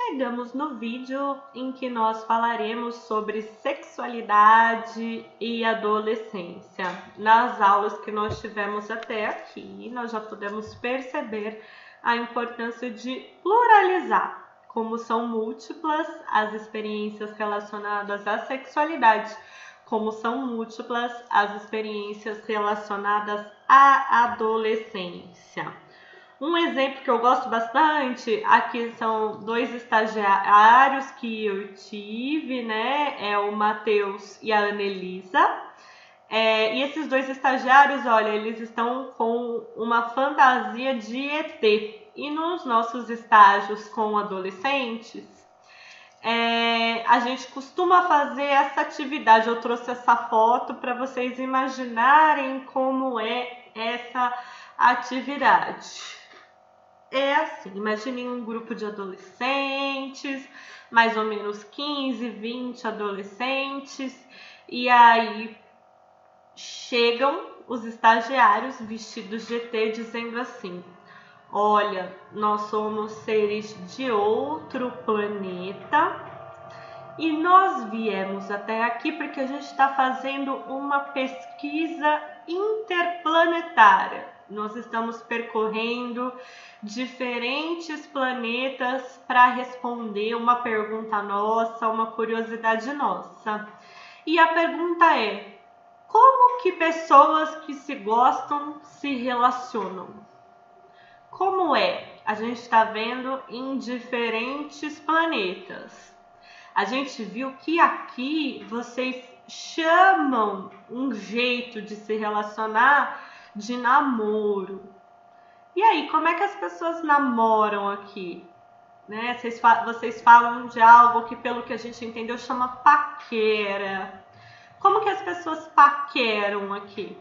chegamos no vídeo em que nós falaremos sobre sexualidade e adolescência. Nas aulas que nós tivemos até aqui, nós já podemos perceber a importância de pluralizar, como são múltiplas as experiências relacionadas à sexualidade, como são múltiplas as experiências relacionadas à adolescência. Um exemplo que eu gosto bastante, aqui são 2 estagiários que eu tive, né? É o Matheus e a Anelisa. E esses 2 estagiários, olha, eles estão com uma fantasia de ET. E nos nossos estágios com adolescentes, a gente costuma fazer essa atividade. Eu trouxe essa foto para vocês imaginarem como é essa atividade. É assim, imaginem um grupo de adolescentes, mais ou menos 15, 20 adolescentes, e aí chegam os estagiários vestidos de ET dizendo assim: olha, nós somos seres de outro planeta e nós viemos até aqui porque a gente está fazendo uma pesquisa interplanetária. Nós estamos percorrendo diferentes planetas para responder uma pergunta nossa, uma curiosidade nossa. E a pergunta é: como que pessoas que se gostam se relacionam? Como é? A gente está vendo em diferentes planetas. A gente viu que aqui vocês chamam um jeito de se relacionar de namoro. E aí, como é que as pessoas namoram aqui? Né? Vocês falam de algo que, pelo que a gente entendeu, chama paquera. Como que as pessoas paqueram aqui?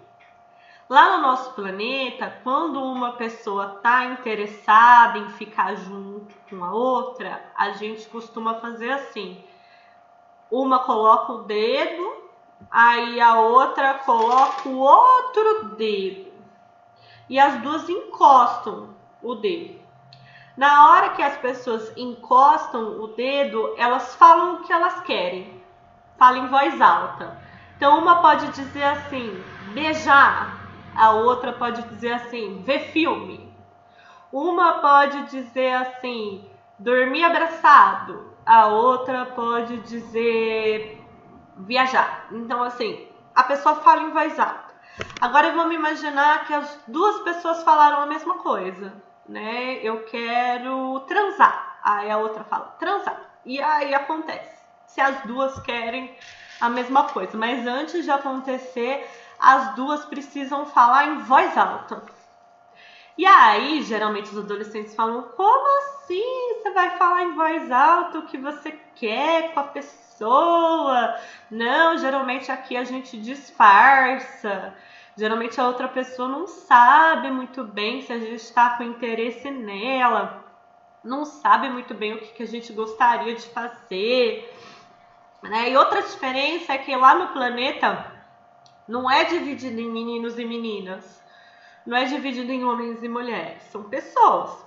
Lá no nosso planeta, quando uma pessoa está interessada em ficar junto com a outra, a gente costuma fazer assim: uma coloca o dedo, aí a outra coloca o outro dedo, e as duas encostam o dedo. Na hora que as pessoas encostam o dedo, elas falam o que elas querem, falam em voz alta. Então uma pode dizer assim: beijar. A outra pode dizer assim: ver filme. Uma pode dizer assim: dormir abraçado. A outra pode dizer viajar. Então, assim, a pessoa fala em voz alta. Agora vamos imaginar que as duas pessoas falaram a mesma coisa, né? Eu quero transar. Aí a outra fala transar. E aí acontece. Se as duas querem a mesma coisa, mas antes de acontecer, as duas precisam falar em voz alta. E aí, geralmente os adolescentes falam: como assim você vai falar em voz alta o que você quer com a pessoa? Não, geralmente aqui a gente disfarça. Geralmente a outra pessoa não sabe muito bem se a gente está com interesse nela, não sabe muito bem o que a gente gostaria de fazer. Né? E outra diferença é que lá no planeta não é dividido em meninos e meninas, não é dividido em homens e mulheres, são pessoas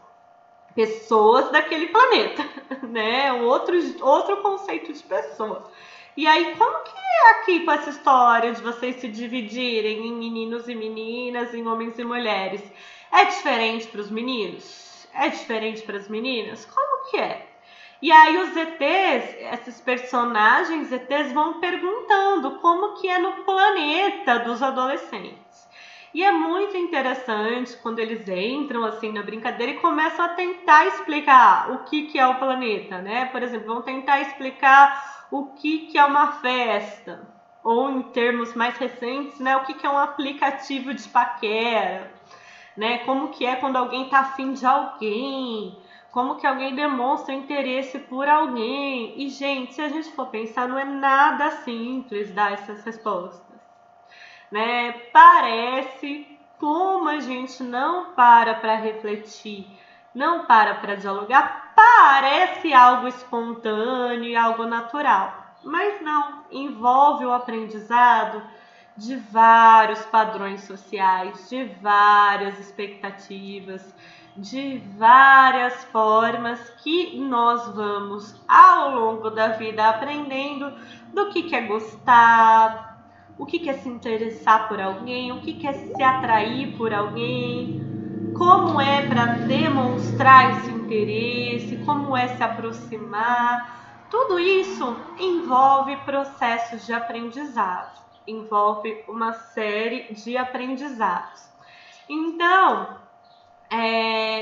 daquele planeta, né? Outro conceito de pessoa. E aí, como que é aqui com essa história de vocês se dividirem em meninos e meninas, em homens e mulheres? É diferente para os meninos? É diferente para as meninas? Como que é? E aí os ETs, esses personagens ETs vão perguntando como que é no planeta dos adolescentes. E é muito interessante quando eles entram assim na brincadeira e começam a tentar explicar o que é o planeta, né? Por exemplo, vão tentar explicar o que é uma festa, ou em termos mais recentes, né, o que é um aplicativo de paquera, né? Como que é quando alguém está afim de alguém, como que alguém demonstra interesse por alguém. E, gente, se a gente for pensar, não é nada simples dar essas respostas, né? Parece, como a gente não para refletir, não para dialogar, parece algo espontâneo e algo natural. Mas não, envolve o aprendizado de vários padrões sociais, de várias expectativas, de várias formas que nós vamos ao longo da vida aprendendo do que é gostar, o que é se interessar por alguém, o que é se atrair por alguém, como é para demonstrar esse interesse, como é se aproximar. Tudo isso envolve processos de aprendizado, envolve uma série de aprendizados. Então,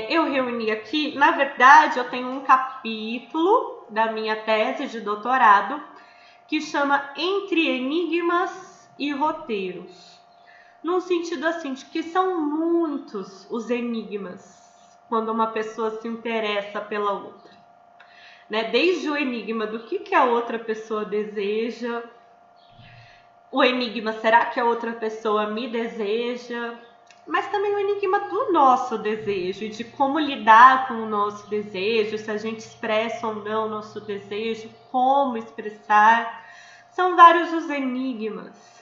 eu reuni aqui, na verdade, eu tenho um capítulo da minha tese de doutorado que chama Entre Enigmas e Roteiros. No sentido assim, de que são muitos os enigmas quando uma pessoa se interessa pela outra, né? Desde o enigma do que a outra pessoa deseja, o enigma, será que a outra pessoa me deseja? Mas também o enigma do nosso desejo e de como lidar com o nosso desejo, se a gente expressa ou não o nosso desejo, como expressar. São vários os enigmas.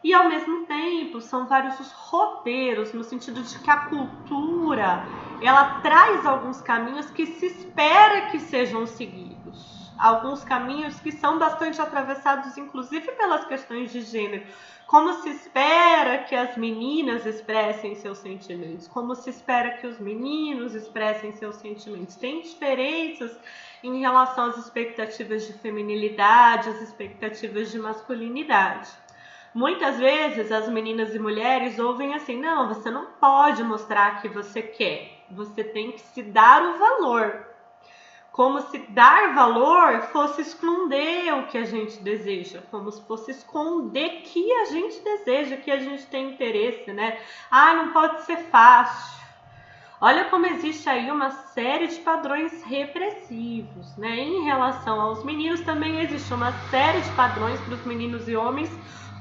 E, ao mesmo tempo, são vários os roteiros, no sentido de que a cultura, ela traz alguns caminhos que se espera que sejam seguidos. Alguns caminhos que são bastante atravessados, inclusive, pelas questões de gênero. Como se espera que as meninas expressem seus sentimentos, como se espera que os meninos expressem seus sentimentos. Tem diferenças em relação às expectativas de feminilidade, às expectativas de masculinidade. Muitas vezes as meninas e mulheres ouvem assim, não, você não pode mostrar que você quer, você tem que se dar o valor. Como se dar valor fosse esconder o que a gente deseja, como se fosse esconder que a gente deseja, que a gente tem interesse, né? Ah, não pode ser fácil. Olha como existe aí uma série de padrões repressivos, né? Em relação aos meninos também existe uma série de padrões para os meninos e homens,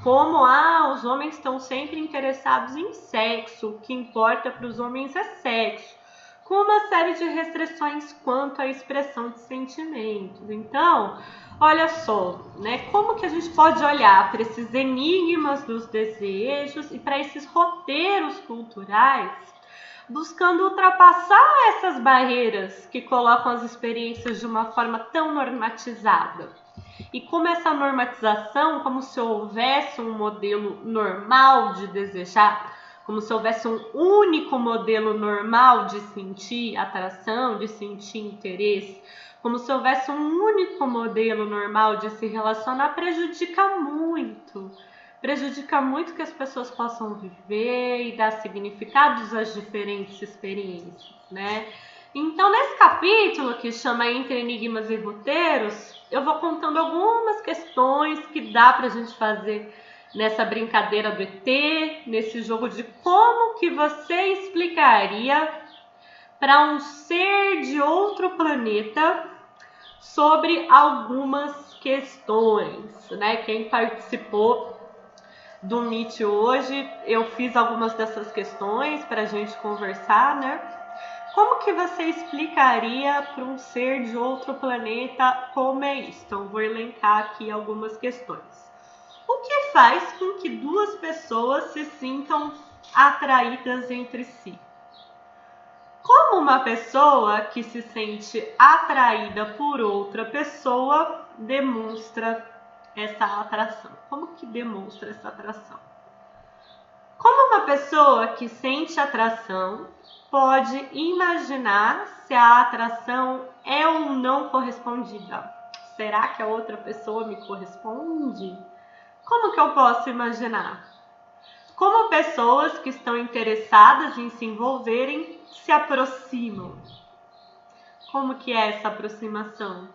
como os homens estão sempre interessados em sexo, o que importa para os homens é sexo, com uma série de restrições quanto à expressão de sentimentos. Então, olha só, né? Como que a gente pode olhar para esses enigmas dos desejos e para esses roteiros culturais, buscando ultrapassar essas barreiras que colocam as experiências de uma forma tão normatizada. E como essa normatização, como se houvesse um modelo normal de desejar, como se houvesse um único modelo normal de sentir atração, de sentir interesse, como se houvesse um único modelo normal de se relacionar, prejudica muito que as pessoas possam viver e dar significados às diferentes experiências, né? Então, nesse capítulo que chama Entre Enigmas e Roteiros, eu vou contando algumas questões que dá pra gente fazer nessa brincadeira do ET, nesse jogo de como que você explicaria para um ser de outro planeta sobre algumas questões, né? Quem participou do Meet hoje, eu fiz algumas dessas questões para a gente conversar, né? Como que você explicaria para um ser de outro planeta como é isso? Então, vou elencar aqui algumas questões. O que faz com que duas pessoas se sintam atraídas entre si? Como uma pessoa que se sente atraída por outra pessoa demonstra essa atração? Como que demonstra essa atração? Como uma pessoa que sente atração pode imaginar se a atração é ou não correspondida? Será que a outra pessoa me corresponde? Como que eu posso imaginar? Como pessoas que estão interessadas em se envolverem se aproximam? Como que é essa aproximação?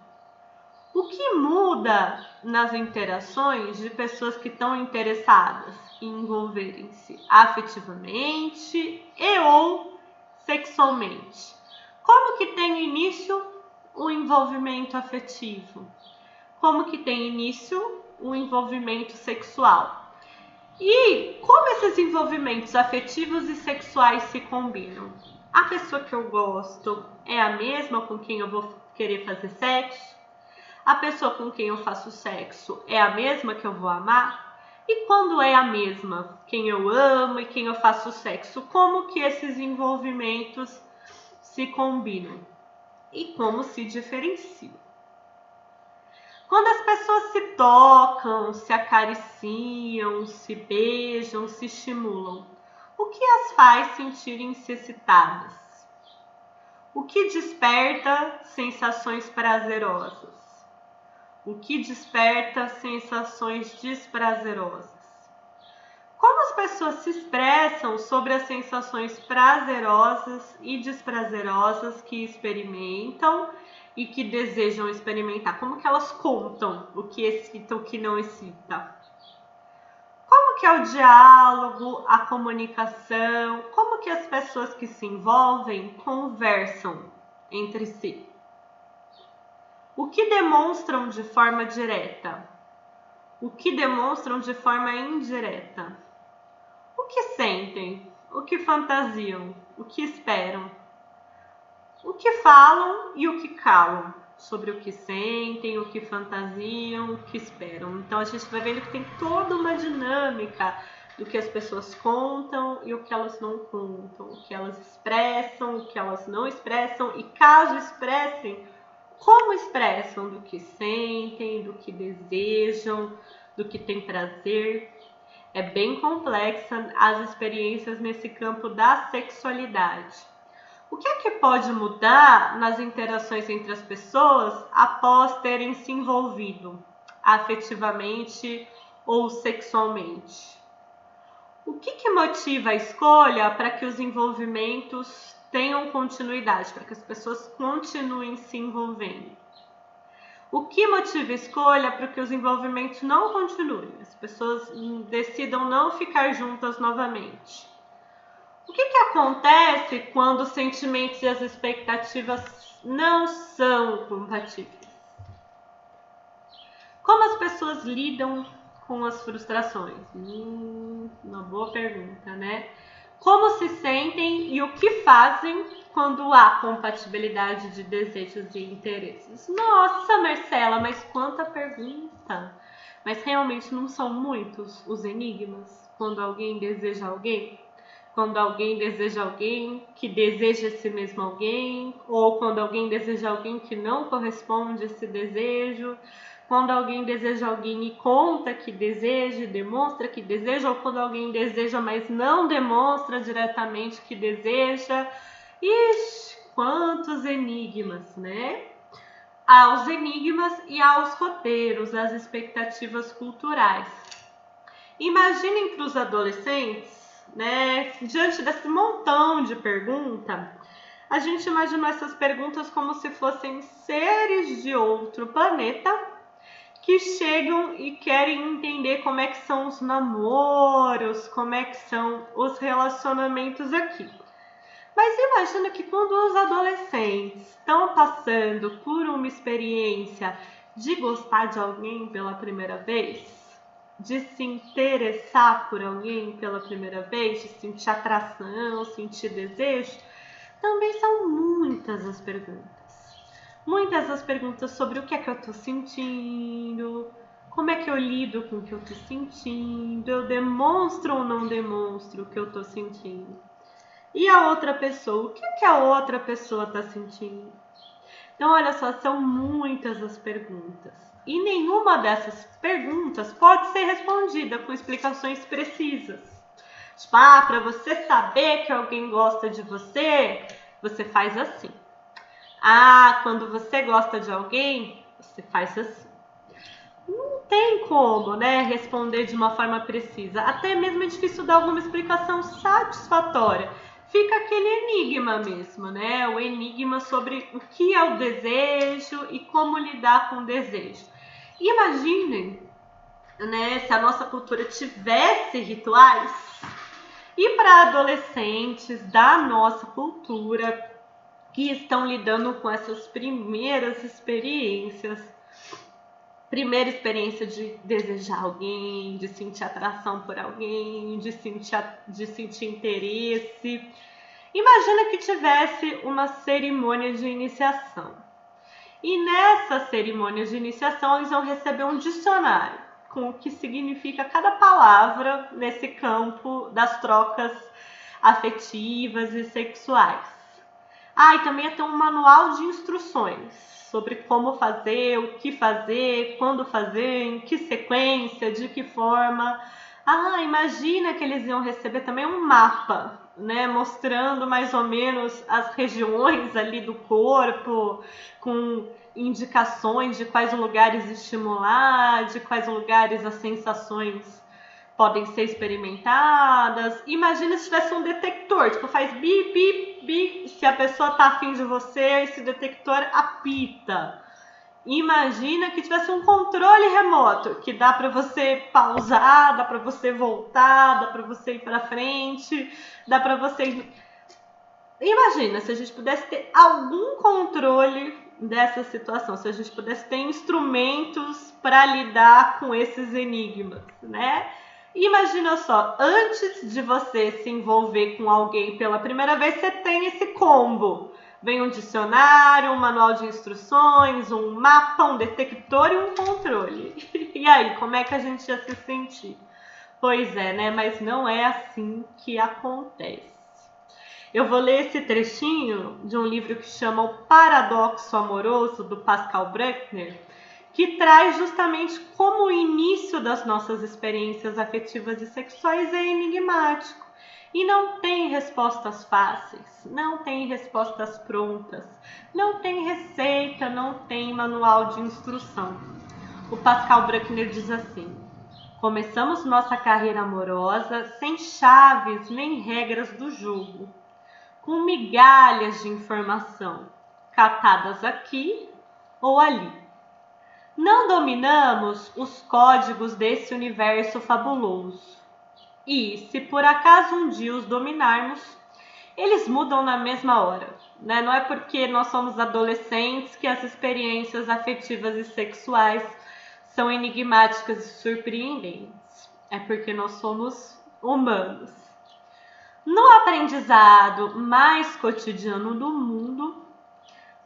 O que muda nas interações de pessoas que estão interessadas em envolverem-se afetivamente e ou sexualmente? Como que tem início o envolvimento afetivo? Como que tem início o envolvimento sexual? E como esses envolvimentos afetivos e sexuais se combinam? A pessoa que eu gosto é a mesma com quem eu vou querer fazer sexo? A pessoa com quem eu faço sexo é a mesma que eu vou amar? E quando é a mesma? Quem eu amo e quem eu faço sexo? Como que esses envolvimentos se combinam? E como se diferenciam? Quando as pessoas se tocam, se acariciam, se beijam, se estimulam, o que as faz sentirem-se excitadas? O que desperta sensações prazerosas? O que desperta sensações desprazerosas? Como as pessoas se expressam sobre as sensações prazerosas e desprazerosas que experimentam e que desejam experimentar? Como que elas contam o que excita, o que não excita? Como que é o diálogo, a comunicação? Como que as pessoas que se envolvem conversam entre si? O que demonstram de forma direta? O que demonstram de forma indireta? O que sentem? O que fantasiam? O que esperam? O que falam e o que calam sobre o que sentem, o que fantasiam, o que esperam. Então a gente vai vendo que tem toda uma dinâmica do que as pessoas contam e o que elas não contam, o que elas expressam, o que elas não expressam e caso expressem, como expressam do que sentem, do que desejam, do que tem prazer. É bem complexa as experiências nesse campo da sexualidade. O que é que pode mudar nas interações entre as pessoas após terem se envolvido afetivamente ou sexualmente? O que motiva a escolha para que os envolvimentos tenham continuidade, para que as pessoas continuem se envolvendo? O que motiva a escolha para que os envolvimentos não continuem, as pessoas decidam não ficar juntas novamente? O que acontece quando os sentimentos e as expectativas não são compatíveis? Como as pessoas lidam com as frustrações? Uma boa pergunta, né? Como se sentem e o que fazem quando há compatibilidade de desejos e interesses? Nossa, Marcela, mas quanta pergunta! Mas realmente não são muitos os enigmas quando alguém deseja alguém? Quando alguém deseja alguém que deseja esse mesmo alguém, ou quando alguém deseja alguém que não corresponde a esse desejo, quando alguém deseja alguém e conta que deseja, demonstra que deseja, ou quando alguém deseja, mas não demonstra diretamente que deseja. Ixi, quantos enigmas, né? Aos enigmas e aos roteiros, às expectativas culturais. Imaginem para os adolescentes, né, diante desse montão de perguntas, a gente imaginou essas perguntas como se fossem seres de outro planeta que chegam e querem entender como é que são os namoros, como é que são os relacionamentos aqui. Mas imagina que quando os adolescentes estão passando por uma experiência de gostar de alguém pela primeira vez, de se interessar por alguém pela primeira vez, de sentir atração, sentir desejo, também são muitas as perguntas. Muitas as perguntas sobre o que é que eu estou sentindo, como é que eu lido com o que eu estou sentindo, eu demonstro ou não demonstro o que eu estou sentindo. E a outra pessoa, o que é que a outra pessoa está sentindo? Então, olha só, são muitas as perguntas. E nenhuma dessas perguntas pode ser respondida com explicações precisas. Tipo, para você saber que alguém gosta de você, você faz assim. Quando você gosta de alguém, você faz assim. Não tem como, né, responder de uma forma precisa. Até mesmo é difícil dar alguma explicação satisfatória. Fica aquele enigma mesmo, né? O enigma sobre o que é o desejo e como lidar com o desejo. Imaginem, né, se a nossa cultura tivesse rituais e para adolescentes da nossa cultura que estão lidando com essas primeiras experiências. Primeira experiência de desejar alguém, de sentir atração por alguém, de sentir interesse. Imagina que tivesse uma cerimônia de iniciação. E nessa cerimônia de iniciação eles vão receber um dicionário. com o que significa cada palavra nesse campo das trocas afetivas e sexuais. E também ia ter um manual de instruções sobre como fazer, o que fazer, quando fazer, em que sequência, de que forma. Imagina que eles iam receber também um mapa, né, mostrando mais ou menos as regiões ali do corpo, com indicações de quais lugares estimular, de quais lugares as sensações podem ser experimentadas. Imagina se tivesse um detector, tipo, faz bip, bip, bip, se a pessoa tá afim de você, esse detector apita. Imagina que tivesse um controle remoto, que dá para você pausar, dá para você voltar, dá para você ir para frente, dá para você... Imagina se a gente pudesse ter algum controle dessa situação, se a gente pudesse ter instrumentos para lidar com esses enigmas, né? Imagina só, antes de você se envolver com alguém pela primeira vez, você tem esse combo. Vem um dicionário, um manual de instruções, um mapa, um detector e um controle. E aí, como é que a gente ia se sentir? Pois é, né? Mas não é assim que acontece. Eu vou ler esse trechinho de um livro que chama O Paradoxo Amoroso, do Pascal Bruckner, que traz justamente como o início das nossas experiências afetivas e sexuais é enigmático. E não tem respostas fáceis, não tem respostas prontas, não tem receita, não tem manual de instrução. O Pascal Bruckner diz assim: começamos nossa carreira amorosa sem chaves nem regras do jogo, com migalhas de informação, catadas aqui ou ali. Não dominamos os códigos desse universo fabuloso. E, se por acaso um dia os dominarmos, eles mudam na mesma hora, né? Não é porque nós somos adolescentes que as experiências afetivas e sexuais são enigmáticas e surpreendentes. É porque nós somos humanos. No aprendizado mais cotidiano do mundo,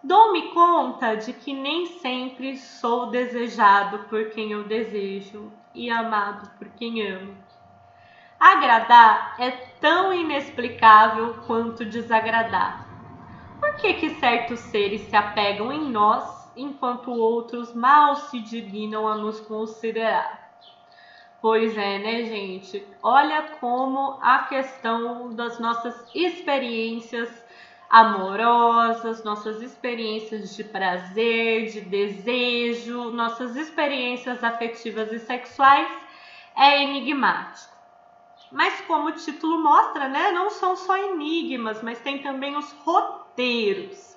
dou-me conta de que nem sempre sou desejado por quem eu desejo e amado por quem amo. Agradar é tão inexplicável quanto desagradar. Por que certos seres se apegam em nós, enquanto outros mal se dignam a nos considerar? Pois é, né, gente? Olha como a questão das nossas experiências amorosas, nossas experiências de prazer, de desejo, nossas experiências afetivas e sexuais é enigmático. Mas como o título mostra, né, não são só enigmas, mas tem também os roteiros.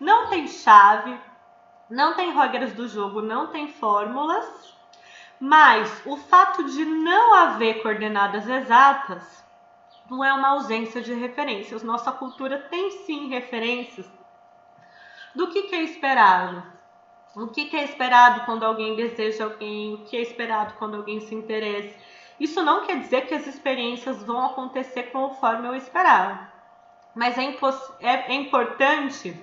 Não tem chave, não tem regras do jogo, não tem fórmulas, mas o fato de não haver coordenadas exatas não é uma ausência de referências. Nossa cultura tem sim referências do que é esperado. O que é esperado quando alguém deseja alguém, o que é esperado quando alguém se interessa. Isso não quer dizer que as experiências vão acontecer conforme eu esperava, mas é importante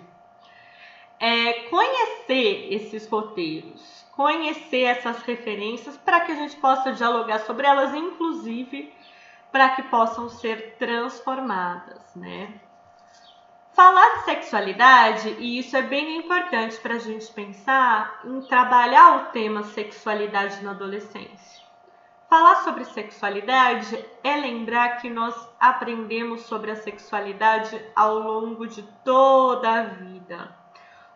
conhecer esses roteiros, conhecer essas referências para que a gente possa dialogar sobre elas, inclusive para que possam ser transformadas, né? Falar de sexualidade, e isso é bem importante para a gente pensar em trabalhar o tema sexualidade na adolescência. Falar sobre sexualidade é lembrar que nós aprendemos sobre a sexualidade ao longo de toda a vida.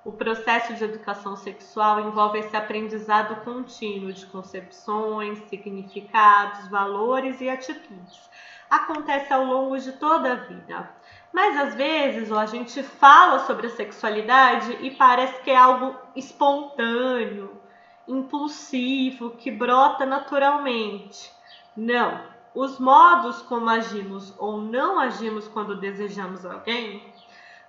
O processo de educação sexual envolve esse aprendizado contínuo de concepções, significados, valores e atitudes. Acontece ao longo de toda a vida. Mas às vezes a gente fala sobre a sexualidade e parece que é algo espontâneo, impulsivo, que brota naturalmente. Não. Os modos como agimos ou não agimos quando desejamos alguém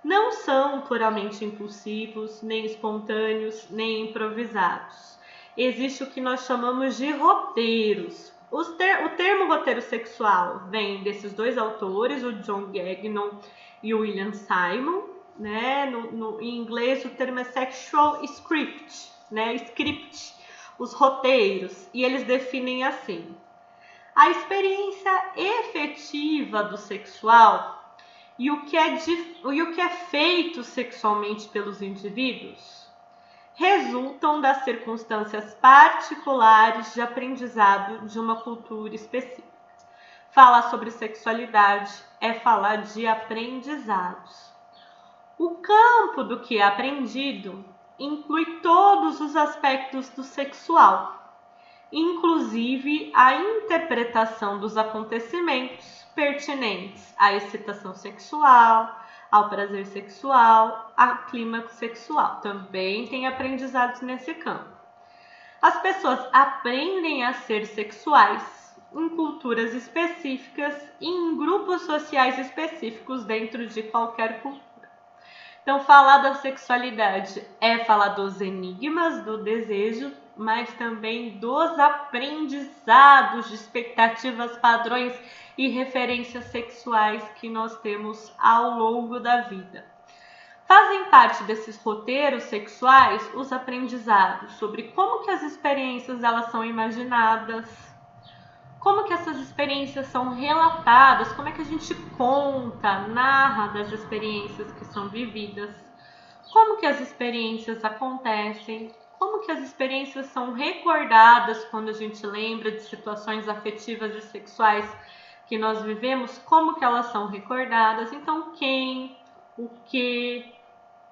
não são puramente impulsivos, nem espontâneos, nem improvisados. Existe o que nós chamamos de roteiros. O termo roteiro sexual vem desses dois autores, o John Gagnon e o William Simon, né? Em inglês o termo é sexual script, né? Script. os roteiros, e eles definem assim: a experiência efetiva do sexual e o que é feito sexualmente pelos indivíduos resultam das circunstâncias particulares de aprendizado de uma cultura específica. Falar sobre sexualidade é falar de aprendizados. O campo do que é aprendido inclui todos os aspectos do sexual, inclusive a interpretação dos acontecimentos pertinentes à excitação sexual, ao prazer sexual, ao clímax sexual. Também tem aprendizados nesse campo. As pessoas aprendem a ser sexuais em culturas específicas e em grupos sociais específicos dentro de qualquer cultura. Então, falar da sexualidade é falar dos enigmas do desejo, mas também dos aprendizados de expectativas, padrões e referências sexuais que nós temos ao longo da vida. Fazem parte desses roteiros sexuais os aprendizados sobre como que as experiências elas são imaginadas, como que essas experiências são relatadas, como é que a gente conta, narra das experiências que são vividas, como que as experiências acontecem, como que as experiências são recordadas quando a gente lembra de situações afetivas e sexuais que nós vivemos, como que elas são recordadas. Então, quem, o que,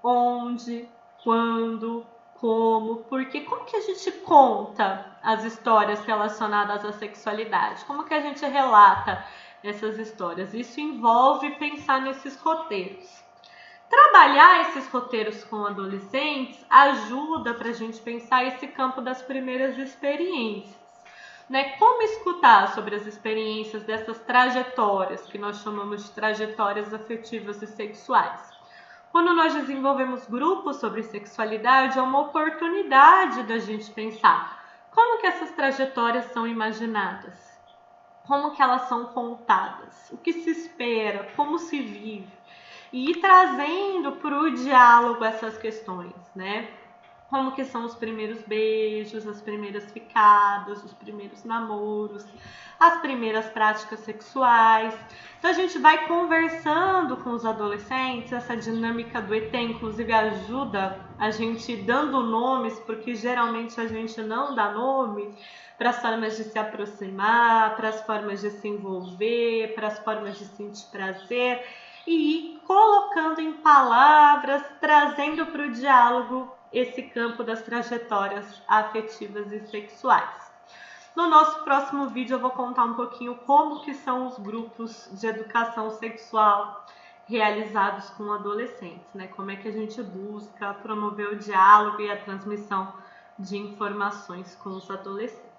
onde, quando, como, porque, como que a gente conta as histórias relacionadas à sexualidade? Como que a gente relata essas histórias? Isso envolve pensar nesses roteiros. Trabalhar esses roteiros com adolescentes ajuda para a gente pensar esse campo das primeiras experiências. Né? Como escutar sobre as experiências dessas trajetórias, que nós chamamos de trajetórias afetivas e sexuais. Quando nós desenvolvemos grupos sobre sexualidade, é uma oportunidade da gente pensar como que essas trajetórias são imaginadas, como que elas são contadas, o que se espera, como se vive, e ir trazendo para o diálogo essas questões, né? Como que são os primeiros beijos, as primeiras ficadas, os primeiros namoros, as primeiras práticas sexuais. Então a gente vai conversando com os adolescentes, essa dinâmica do ET inclusive ajuda a gente dando nomes, porque geralmente a gente não dá nome para as formas de se aproximar, para as formas de se envolver, para as formas de sentir prazer e ir colocando em palavras, trazendo para o diálogo esse campo das trajetórias afetivas e sexuais. No nosso próximo vídeo eu vou contar um pouquinho como que são os grupos de educação sexual realizados com adolescentes, né? Como é que a gente busca promover o diálogo e a transmissão de informações com os adolescentes.